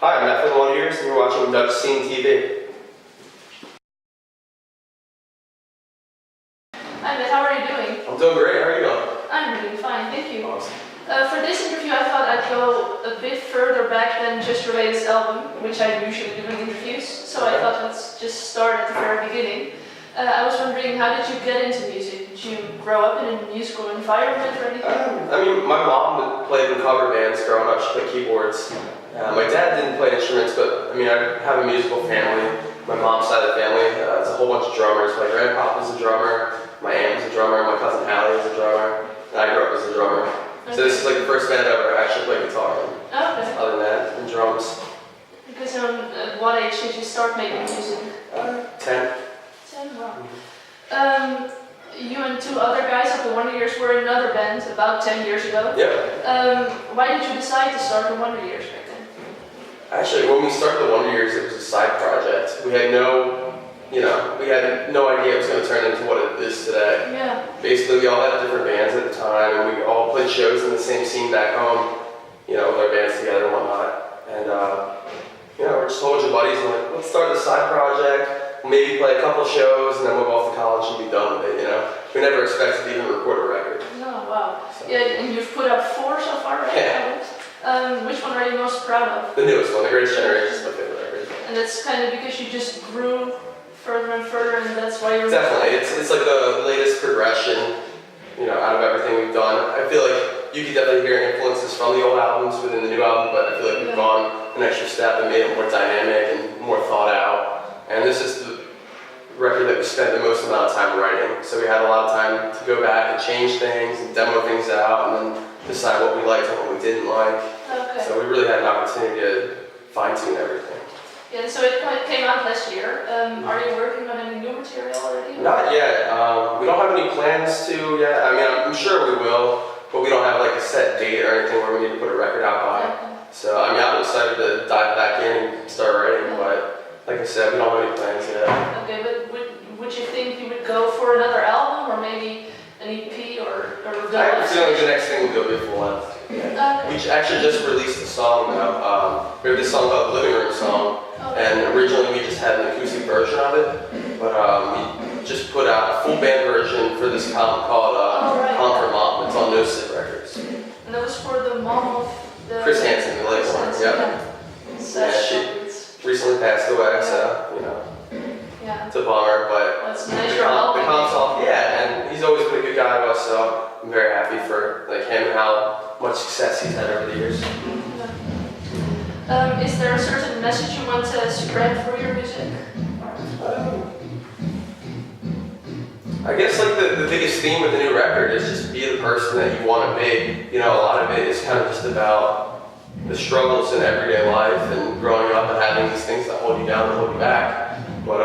Hi, I'm Matt from Wonders, and you're watching DutchScene TV. Hi Matt, how are you doing? I'm doing great, how are you going? I'm doing fine, thank you. Awesome. For this interview I thought I'd go a bit further back than just your latest album, which I usually do in interviews, so I thought let's just start at the very beginning. I was wondering, how did you get into music? Did you grow up in a musical environment or anything? My mom played in cover bands growing up. She played keyboards. My dad didn't play instruments, but I have a musical family. My mom's side of the family, it's a whole bunch of drummers. My grandpa was a drummer, my aunt was a drummer, my cousin Hallie was a drummer, and I grew up as a drummer. Okay. So this is like the first band I've ever actually played guitar in. Oh, okay. Other than that, and drums. Because at what age did you start making music? 10. 10, wow. You and two other guys of the Wonder Years were in another band about 10 years ago. Yeah. Why did you decide to start the Wonder Years back then? Actually, when we started the Wonder Years, it was a side project. We had no idea it was going to turn into what it is today. Yeah. Basically, we all had different bands at the time, and we all played shows in the same scene back home, with our bands together and whatnot. And, we're just a whole bunch of buddies, and like, let's start the side project. Maybe play a couple shows and then we'll go off to college and be done with it, We never expected to even record a record. No, wow. So. Yeah, and you've put out 4 so far, right? Yeah. Which one are you most proud of? The newest one, The Greatest Generation, is my favorite record. And that's kind of because you just grew further and further, and that's why you're... Definitely. It's like the latest progression, out of everything we've done. I feel like you can definitely hear influences from the old albums within the new album, but I feel like we've gone an extra step and made it more dynamic and more thought out. And this is the record that we spent the most amount of time writing. So we had a lot of time to go back and change things and demo things out and then decide what we liked and what we didn't like. Okay. So we really had an opportunity to fine-tune everything. Yeah, so it came out last year. Are you working on any new material already? Not yet. We don't have any plans to yet. I'm sure we will, but we don't have like a set date or anything where we need to put a record out by. Okay. So I'm excited to dive back in and start writing, but like I said, we don't have any plans yet. Okay, but would you think you would go for another album or maybe an EP or I have a feeling the next thing will be a full length. Yeah. Okay. We actually just released a song now. We have this song called Living Room Song, and originally we just had an acoustic version of it, but we just put out a full band version for this album called Home for Mom. It's on No Sit Records. And that was for the mom of the... Chris Hansen, the late one. Yeah, she recently passed away, so, Yeah. it's a bummer, but That's nice the you're helping. console, and he's always been a good guy to us, so I'm very happy for him and how much success he's had over the years. Is there a certain message you want to spread through your music? I guess the biggest theme with the new record is just be the person that you want to be. A lot of it is kind of just about the struggles in everyday life and growing up and having these things that hold you down and hold you back. But,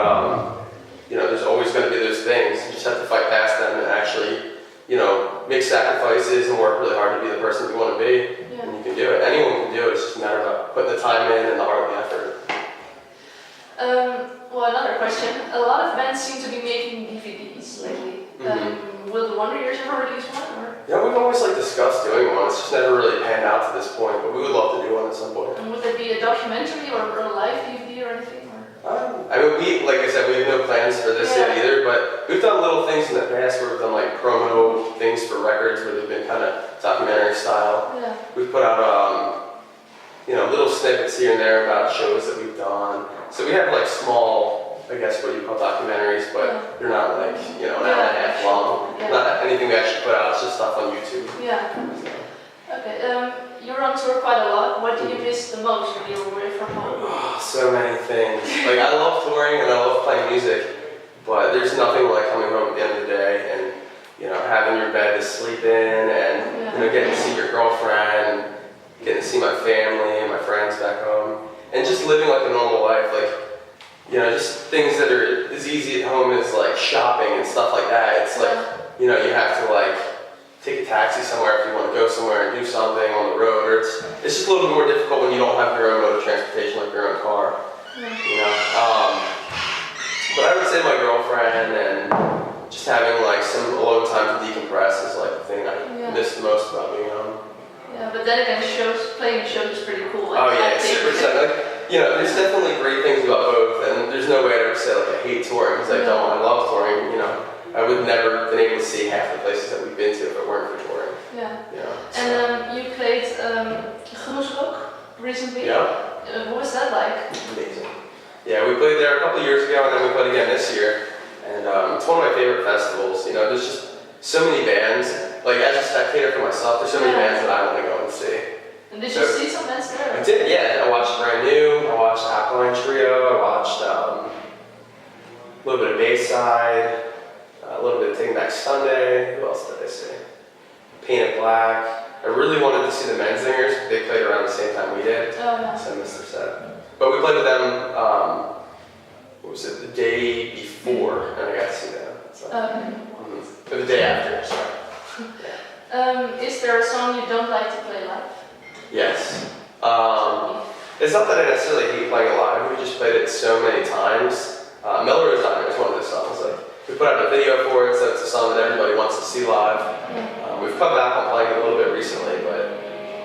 there's always going to be those things. You just have to fight past them and actually, make sacrifices and work really hard to be the person you want to be. Yeah. And you can do it. Anyone can do it. It's just a matter of putting the time in and the heart and the effort. Well, another question. A lot of bands seem to be making DVDs lately. Will the Wonder Years ever release one? Or? Yeah, we've always discussed doing one. It's just never really panned out to this point, but we would love to do one at some point. And would there be a documentary or a live DVD or anything? Like I said, we have no plans for this yet either, but we've done little things in the past where we've done promo things for records where they've been kind of documentary style. Yeah. We've put out, little snippets here and there about shows that we've done. So we have small, I guess what you call documentaries, but they're not an hour and a half long. Yeah. Not anything we actually put out, it's just stuff on YouTube. Yeah. Okay. You're on tour quite a lot. What do you miss the most when you're away from home? Oh, so many things. I love touring and I love playing music, but there's nothing like coming home at the end of the day and having your bed to sleep in and getting to see your girlfriend, getting to see my family and my friends back home, and just living like a normal life. Just things that are as easy at home as shopping and stuff like that. It's you have to take a taxi somewhere if you want to go somewhere and do something on the road, or it's just a little bit more difficult when you don't have your own mode of transportation, like your own car. But I would say my girlfriend and just having some alone time to decompress is the thing I miss the most about being home. Yeah, but then again, playing shows is pretty cool. Oh yeah, it's 100%. Like, you know, there's definitely great things about both, and there's no way I'd ever say like I hate touring because I don't. I love touring. You know, I would never been able to see half the places that we've been to if it weren't for touring. Yeah. You know, so. And you played recently. Yeah. What was that like? Amazing. Yeah, we played there a couple of years ago, and then we played again this year. And it's one of my favorite festivals. You know, there's just so many bands. Like as a spectator for myself, there's so many bands that I want to go and see. And did you see some bands there? I did, yeah. I watched Brand New, I watched Alkaline Trio, I watched a little bit of Bayside, a little bit of Taking Back Sunday. Who else did I see? Painted Black. I really wanted to see the Menzingers, but they played around the same time we did. Oh, yeah. So I missed their set. But we played with them, what was it, the day before, and I got to see them. So. Or the day after, sorry. Is there a song you don't like to play live? Yes. It's not that I necessarily hate playing it live, we just played it so many times. Melrose Diner is one of those songs. Like, we put out a video for it, so it's a song that everybody wants to see live. We've come back on playing it a little bit recently, but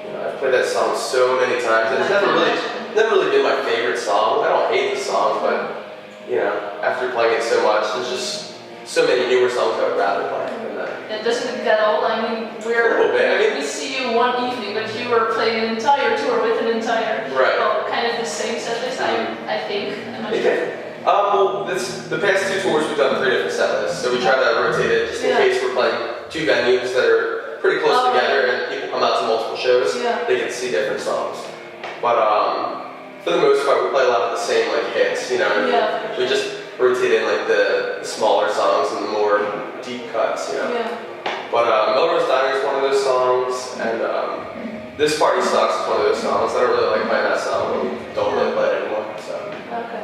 you know, I've played that song so many times, and it's never really been my favorite song. I don't hate the song, but you know, after playing it so much, there's just so many newer songs I would rather play than that. It doesn't get old. I mean, A little bit. I mean, we see you one evening, but you were playing an entire tour with an entire, well, kind of the same set list. I think. I'm not sure. Well, the past two tours we've done 3 different set lists, so we try to rotate it just in case we're playing 2 venues that are pretty close together and people come out to multiple shows, they get to see different songs. But for the most part, we play a lot of the same like hits, you know. We just rotate in like the smaller songs and the more deep cuts, you know. But Melrose Diner is one of those songs, and This Party Sucks is one of those songs. I don't really like playing that song, but we don't really play it anymore. So. Okay.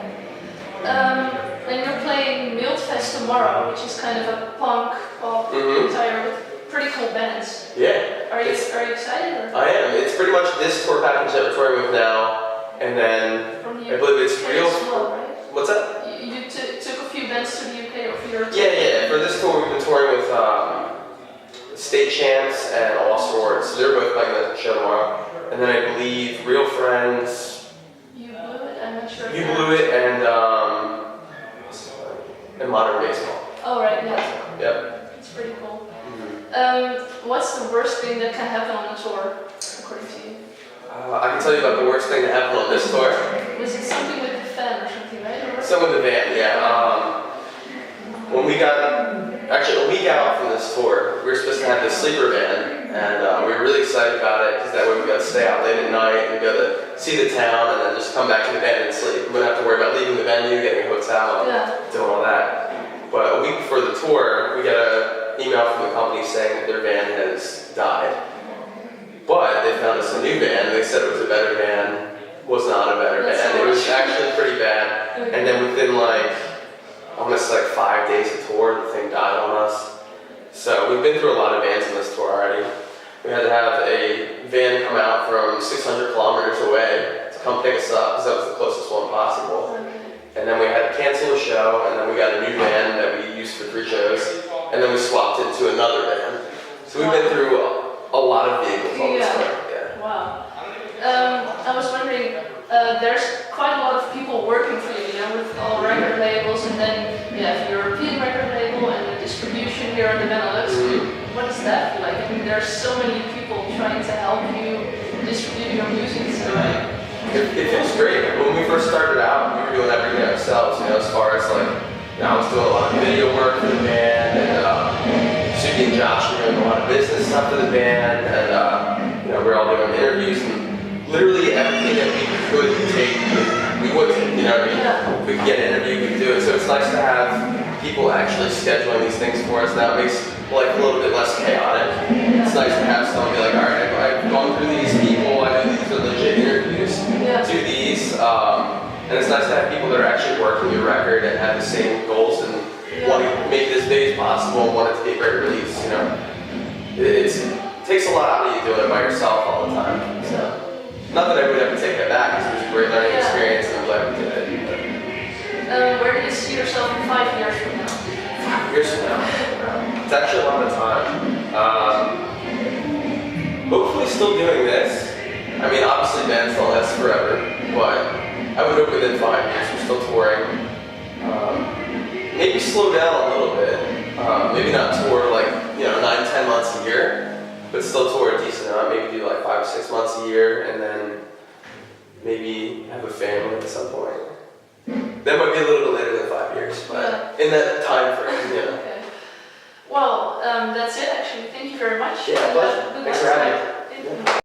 And you're playing Fest tomorrow, which is kind of a punk pop entire with pretty cool bands. Yeah. Are you excited? Or? I am. It's pretty much this tour package that we're touring with now, and then I believe it's real. Well, right? What's that? You took a few bands to the UK or for your tour? Yeah. For this tour, we've been touring with State Champs and All Sorts. So they're both playing the show tomorrow. And then I believe Real Friends. You Blew It. I'm not sure. You Blew It and Modern Baseball. Oh right, yeah. Yep. It's pretty cool. What's the worst thing that can happen on a tour, according to you? I can tell you about the worst thing that happened on this tour. Was it something with the fan or something, right? Some of the band, yeah. When we got out from this tour, we were supposed to have this sleeper van, and we were really excited about it because that way we got to stay out late at night and go to see the town and then just come back to the van and sleep. We wouldn't have to worry about leaving the venue, getting a hotel, and doing all that. But a week before the tour, we got an email from the company saying that their van has died. But they found us a new van. They said it was a better van. Was not a better van. It was actually pretty bad. And then within almost 5 days of tour, the thing died on us. So we've been through a lot of vans on this tour already. We had to have a van come out from 600 kilometers away to come pick us up because that was the closest one possible. And then we had to cancel a show, and then we got a new van that we used for 3 shows, and then we swapped into another van. So we've been through a lot of vehicles on this tour. Yeah. Wow. I was wondering, there's quite a lot of people working for you, with all record labels, and then you have the European record label and the distribution here in the Benelux. What does that feel like? I mean, there's so many people trying to help you distribute your music. So. It feels great. When we first started out, we were doing everything ourselves, as far as I was doing a lot of video work for the band, and Suki and Josh were doing a lot of business stuff for the band, and we were all doing interviews, and literally everything that we could take, we would take, If we could get an interview, we could do it. So it's nice to have people actually scheduling these things for us. Now it makes life a little bit less chaotic. It's nice to have someone be like, all right, I've gone through these people, I know these are legit interviews, do these, and it's nice to have people that are actually working your record and have the same goals and want to make it as big as possible and want it to be a great release, It takes a lot out of you doing it by yourself all the time. So, not that I would ever take that back, because it was a great learning experience and I'm glad we did it. Where do you see yourself in 5 years from now? 5 years from now? It's actually a lot of time. Hopefully still doing this. I mean, obviously bands don't last forever, but I would hope within 5 years we're still touring. Maybe slow down a little bit. Maybe not tour like, 9-10 months a year, but still tour a decent amount. Maybe do like 5 or 6 months a year, and then maybe have a family at some point. That might be a little bit later than 5 years, but in that time frame, Okay. Well, that's it actually. Thank you very much. Yeah, pleasure. Thanks for having me. me.